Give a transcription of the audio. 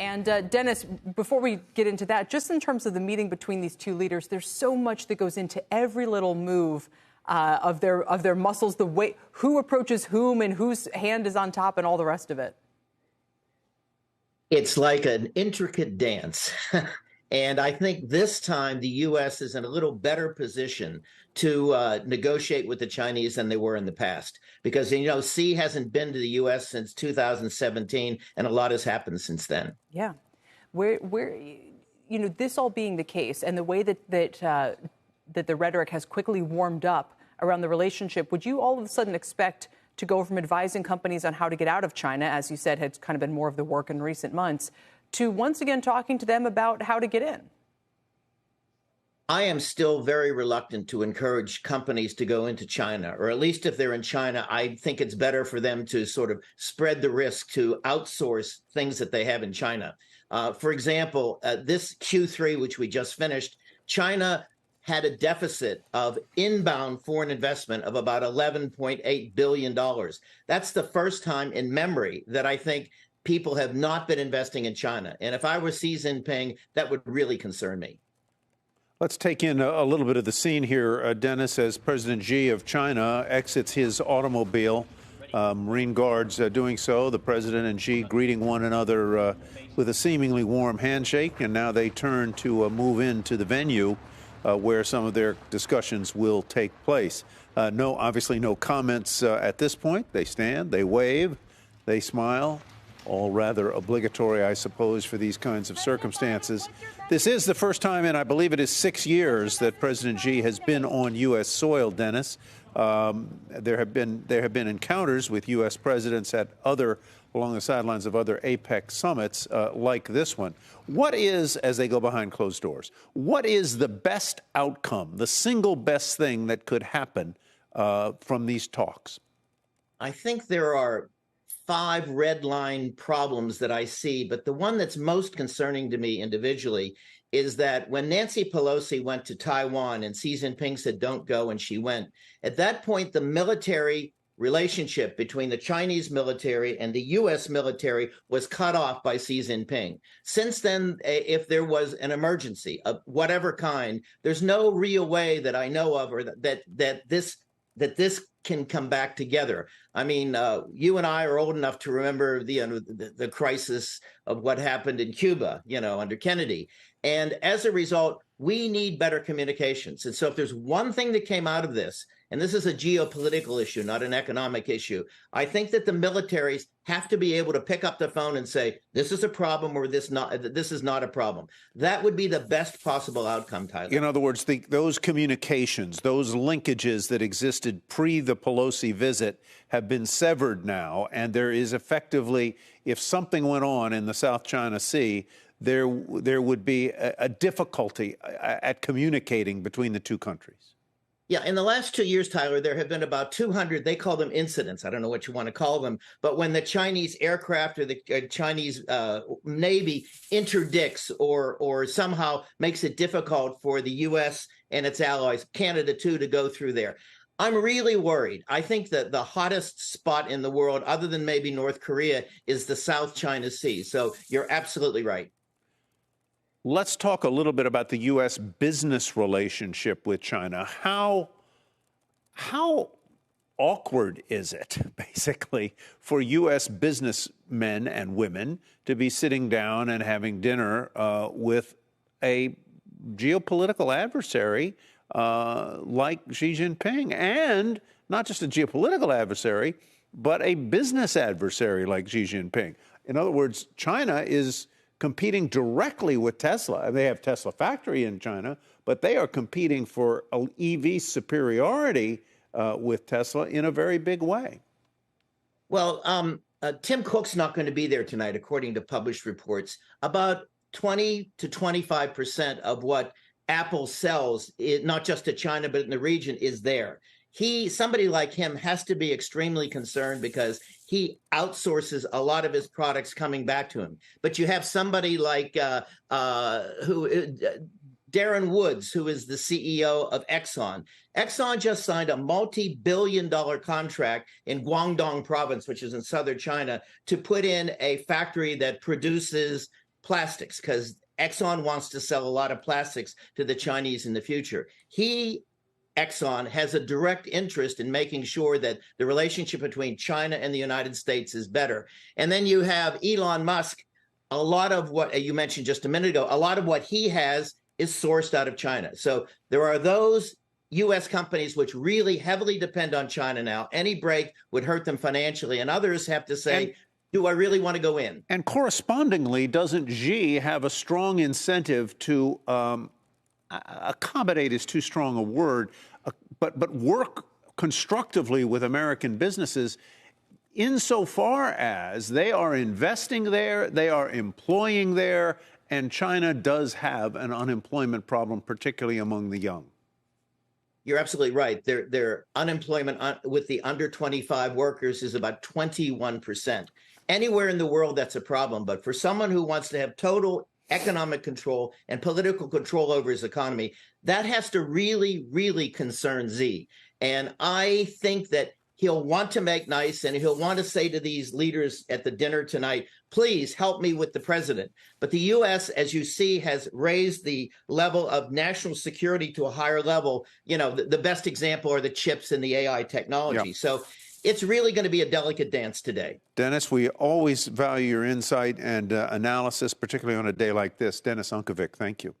And Dennis, before we get into that, just in terms of the meeting between these two leaders, there's so much that goes into every little move of their muscles, the way who approaches whom and whose hand is on top and all the rest of it. It's like an intricate dance. And I think this time the U.S. is in a little better position to negotiate with the Chinese than they were in the past. Because, Xi hasn't been to the U.S. since 2017, and a lot has happened since then. Yeah. Where this all being the case and the way that the rhetoric has quickly warmed up around the relationship, would you all of a sudden expect to go from advising companies on how to get out of China, as you said, had kind of been more of the work in recent months, to once again talking to them about how to get in? I am still very reluctant to encourage companies to go into China, or at least if they're in China, I think it's better for them to sort of spread the risk to outsource things that they have in China. For example, this Q3, which we just finished, China had a deficit of inbound foreign investment of about $11.8 billion. That's the first time in memory that I think people have not been investing in China. And if I were Xi Jinping, that would really concern me. Let's take in a little bit of the scene here, Dennis, as President Xi of China exits his automobile. Marine Guards doing so, the president and Xi greeting one another with a seemingly warm handshake. And now they turn to move into the venue where some of their discussions will take place. Obviously no comments at this point. They stand, they wave, they smile. All rather obligatory, I suppose, for these kinds of circumstances. This is the first time in, I believe it is 6 years, that President Xi has been on U.S. soil, Dennis. There have been encounters with U.S. presidents along the sidelines of other APEC summits like this one. What is, as they go behind closed doors, what is the best outcome, the single best thing that could happen from these talks? I think there are 5 red line problems that I see, but the one that's most concerning to me individually is that when Nancy Pelosi went to Taiwan and Xi Jinping said, don't go, and she went, at that point, the military relationship between the Chinese military and the U.S. military was cut off by Xi Jinping. Since then, if there was an emergency of whatever kind, there's no real way that I know of, or that this can come back together. I mean, you and I are old enough to remember the crisis of what happened in Cuba, under Kennedy. And as a result, we need better communications. And so if there's one thing that came out of this, and this is a geopolitical issue, not an economic issue, I think that the militaries have to be able to pick up the phone and say, this is a problem, or this is not a problem. That would be the best possible outcome, Tyler. In other words, those communications, those linkages that existed pre the Pelosi visit have been severed now, and there is effectively, if something went on in the South China Sea, there would be a difficulty at communicating between the two countries. Yeah, in the last 2 years, Tyler, there have been about 200, they call them incidents. I don't know what you want to call them, but when the Chinese aircraft or the Chinese Navy interdicts or somehow makes it difficult for the U.S. and its allies, Canada too, to go through there. I'm really worried. I think that the hottest spot in the world, other than maybe North Korea, is the South China Sea. So you're absolutely right. Let's talk a little bit about the U.S. business relationship with China. How awkward is it, basically, for U.S. businessmen and women to be sitting down and having dinner with a geopolitical adversary like Xi Jinping, and not just a geopolitical adversary, but a business adversary like Xi Jinping? In other words, China is competing directly with Tesla. They have Tesla factory in China, but they are competing for EV superiority with Tesla in a very big way. Well, Tim Cook's not going to be there tonight, according to published reports. About 20 to 25% of what Apple sells, not just to China, but in the region, is there. Somebody like him has to be extremely concerned because he outsources a lot of his products coming back to him. But you have somebody like Darren Woods, who is the CEO of Exxon. Exxon just signed a multi-billion-dollar contract in Guangdong province, which is in southern China, to put in a factory that produces plastics, because Exxon wants to sell a lot of plastics to the Chinese in the future. Exxon has a direct interest in making sure that the relationship between China and the United States is better. And then you have Elon Musk. A lot of what you mentioned just a minute ago, a lot of what he has is sourced out of China. So there are those U.S. companies which really heavily depend on China now. Any break would hurt them financially. And others have to say, do I really want to go in? And correspondingly, doesn't Xi have a strong incentive to accommodate is too strong a word, but work constructively with American businesses insofar as they are investing there, they are employing there, and China does have an unemployment problem, particularly among the young? You're absolutely right. Their unemployment with the under 25 workers is about 21%. Anywhere in the world, that's a problem. But for someone who wants to have total economic control and political control over his economy, that has to really, really concern Xi. And I think that he'll want to make nice, and he'll want to say to these leaders at the dinner tonight, please help me with the president. But the U.S., as you see, has raised the level of national security to a higher level. You know, the best example are the chips and the AI technology. Yeah. So it's really going to be a delicate dance today. Dennis, we always value your insight and analysis, particularly on a day like this. Dennis Unkovic, thank you.